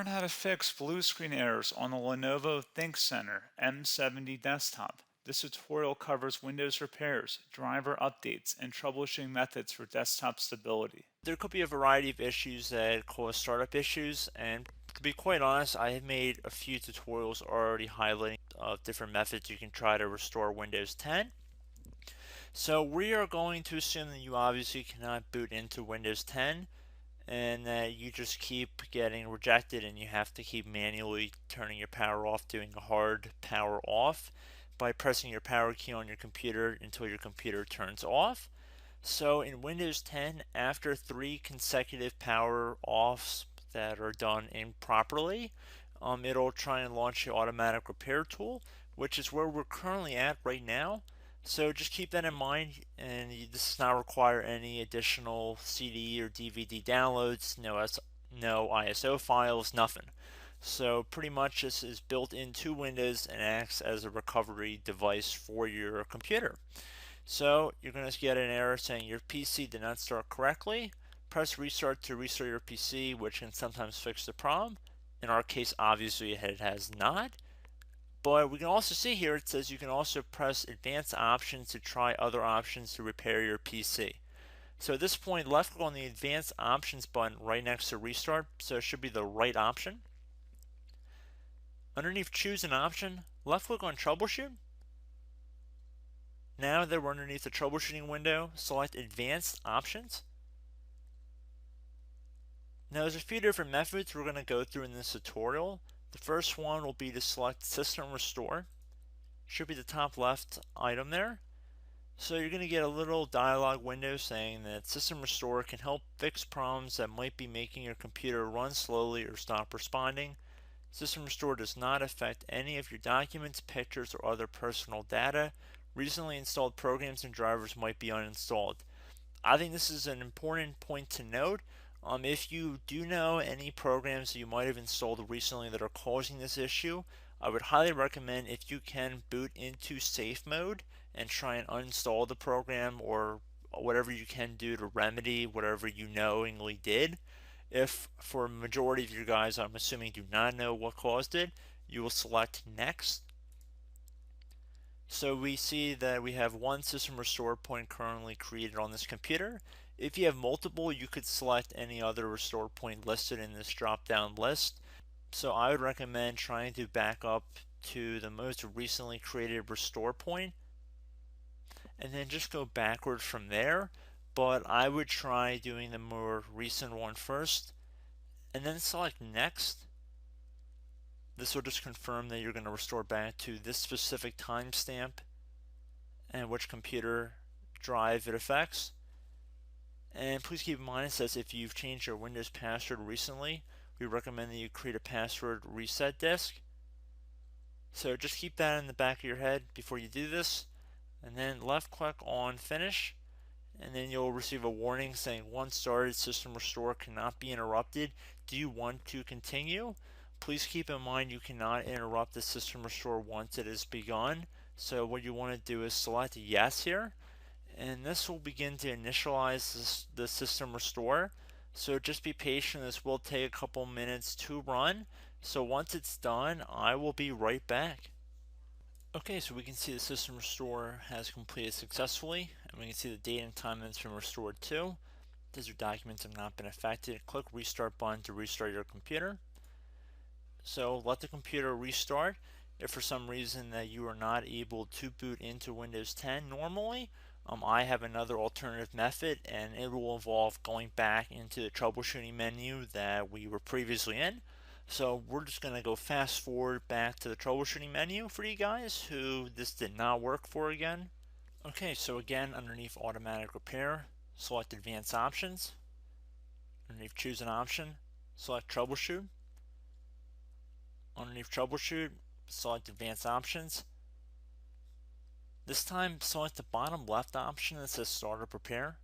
Learn how to fix blue screen errors on the Lenovo ThinkCentre M70 Desktop. This tutorial covers Windows repairs, driver updates, and troubleshooting methods for desktop stability. There could be a variety of issues that cause startup issues, and to be quite honest, I have made a few tutorials already highlighting different methods you can try to restore Windows 10. So we are going to assume that you obviously cannot boot into Windows 10 and that you just keep getting rejected and you have to keep manually turning your power off, doing a hard power off by pressing your power key on your computer until your computer turns off. So in Windows 10, after 3 consecutive power offs that are done improperly, it'll try and launch the automatic repair tool, which is where we're currently at right now. So just keep that in mind, and this does not require any additional CD or DVD downloads, no ISO files, nothing. So pretty much this is built into Windows and acts as a recovery device for your computer. So you're going to get an error saying your PC did not start correctly. Press restart to restart your PC, which can sometimes fix the problem. In our case, obviously it has not. But we can also see here it says you can also press advanced options to try other options to repair your PC. So at this point, left click on the advanced options button right next to restart, so it should be the right option. Underneath choose an option, left click on troubleshoot. Now that we're underneath the troubleshooting window, select advanced options. Now there's a few different methods we're going to go through in this tutorial. The first one will be to select system restore. Should be the top left item there. So you're going to get a little dialog window saying that System Restore can help fix problems that might be making your computer run slowly or stop responding. System Restore does not affect any of your documents, pictures, or other personal data. Recently installed programs and drivers might be uninstalled. I think this is an important point to note. If you do know any programs that you might have installed recently that are causing this issue, I would highly recommend if you can boot into safe mode and try and uninstall the program or whatever you can do to remedy whatever you knowingly did. If for a majority of you guys, I'm assuming do not know what caused it, you will select next. So we see that we have one system restore point currently created on this computer. If you have multiple, you could select any other restore point listed in this drop down list. So I would recommend trying to back up to the most recently created restore point and then just go backwards from there. But I would try doing the more recent one first and then select next. This will just confirm that you're going to restore back to this specific timestamp and which computer drive it affects. And please keep in mind it says if you've changed your Windows password recently, we recommend that you create a password reset disk. So just keep that in the back of your head before you do this, and then left click on finish, and then you'll receive a warning saying once started, system restore cannot be interrupted. Do you want to continue? Please keep in mind you cannot interrupt the system restore once it has begun. So what you want to do is select yes here, and this will begin to initialize the system restore. So just be patient, this will take a couple minutes to run. So once it's done, I will be right back. Okay, so we can see the system restore has completed successfully, and we can see the date and time that it's been restored to. These are documents have not been affected. Click restart button to restart your computer. So let the computer restart. If for some reason that you are not able to boot into Windows 10 normally, I have another alternative method, and it will involve going back into the troubleshooting menu that we were previously in. So we're just going to go fast forward back to the troubleshooting menu for you guys who this did not work for again. Okay, so again, underneath automatic repair, select advanced options. Underneath choose an option, select troubleshoot. Underneath troubleshoot, select advanced options. This time, select the bottom left option that says startup repair.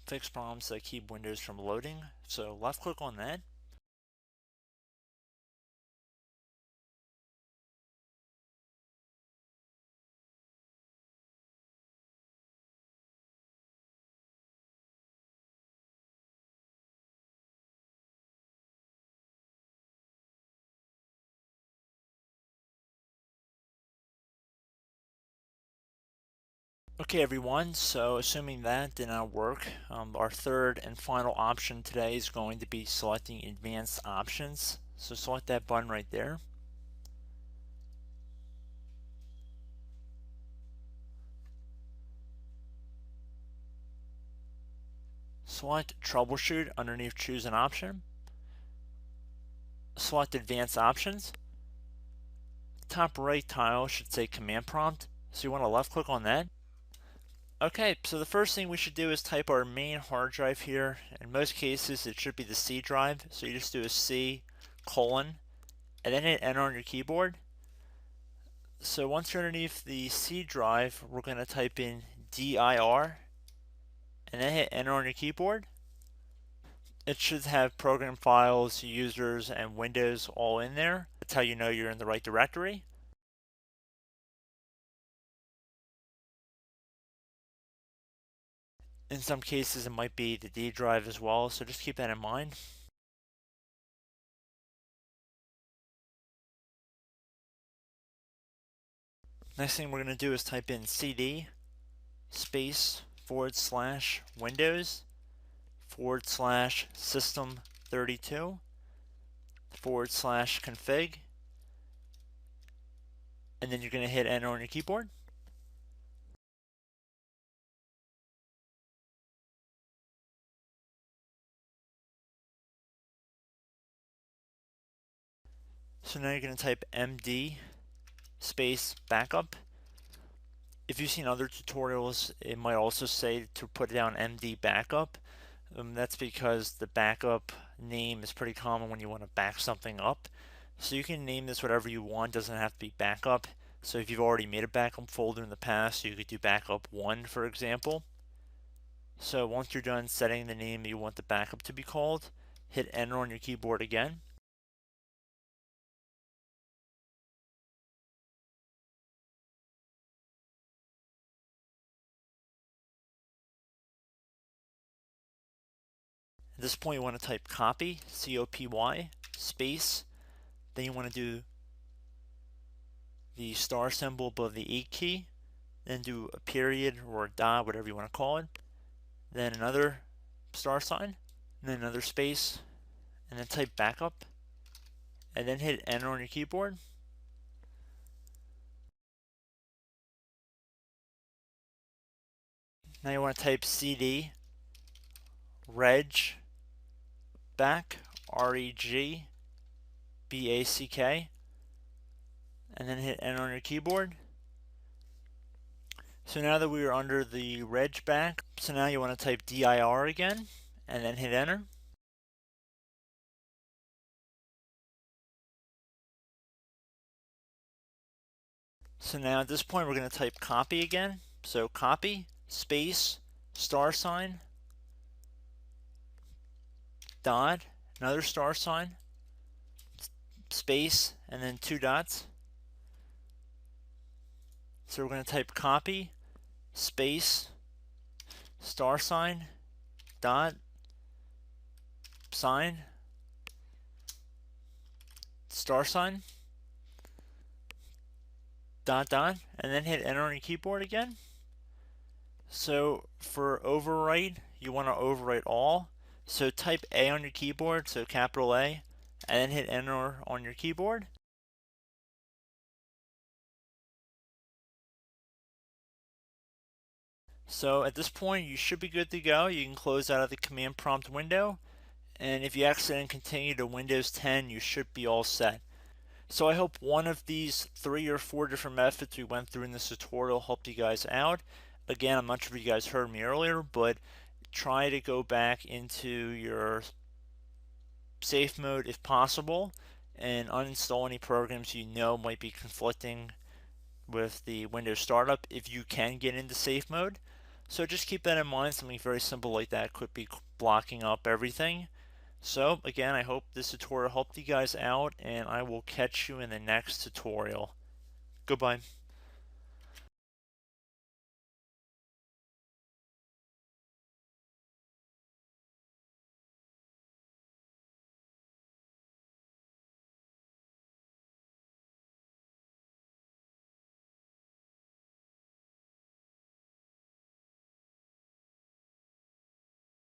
Fix problems that keep Windows from loading. So left click on that. Okay everyone, so assuming that did not work, our third and final option today is going to be selecting advanced options. So select that button right there. Select troubleshoot underneath choose an option. Select advanced options. Top right tile should say command prompt, so you want to left click on that. Okay, so the first thing we should do is type our main hard drive here. In most cases it should be the C drive, so you just do a C colon and then hit enter on your keyboard. So once you're underneath the C drive, we're going to type in dir and then hit enter on your keyboard. It should have program files, users, and Windows all in there. That's how you know you're in the right directory. In some cases, it might be the D drive as well, so just keep that in mind. Next thing we're going to do is type in cd space / Windows / system32 / config, and then you're going to hit enter on your keyboard. So now you're going to type md space backup. If you've seen other tutorials, it might also say to put down md backup. That's because the backup name is pretty common when you want to back something up. So you can name this whatever you want, doesn't have to be backup. So if you've already made a backup folder in the past, you could do backup 1 for example. So once you're done setting the name you want the backup to be called, hit enter on your keyboard again. At this point you want to type copy, C-O-P-Y, space, then you want to do the star symbol above the 8 key, then do a period or a dot, whatever you want to call it, then another star sign, and then another space, and then type backup, and then hit enter on your keyboard. Now you want to type cd reg back, REGBACK, and then hit enter on your keyboard. So now that we are under the reg back, so now you want to type dir again, and then hit enter. So now at this point we're going to type copy again. So copy, space, star sign, dot, another star sign, space, and then 2 dots. So we're going to type copy, space, star sign, dot, sign, star sign, dot, dot, and then hit enter on your keyboard again. So for overwrite, you want to overwrite all. So type A on your keyboard, so capital A, and then hit enter on your keyboard. So at this point you should be good to go. You can close out of the command prompt window, and if you accidentally continue to Windows 10 you should be all set. So I hope one of these 3 or 4 different methods we went through in this tutorial helped you guys out. Again, I'm not sure if you guys heard me earlier, but try to go back into your safe mode if possible and uninstall any programs you know might be conflicting with the Windows startup if you can get into safe mode. So just keep that in mind. Something very simple like that could be blocking up everything. So again, I hope this tutorial helped you guys out, and I will catch you in the next tutorial. Goodbye.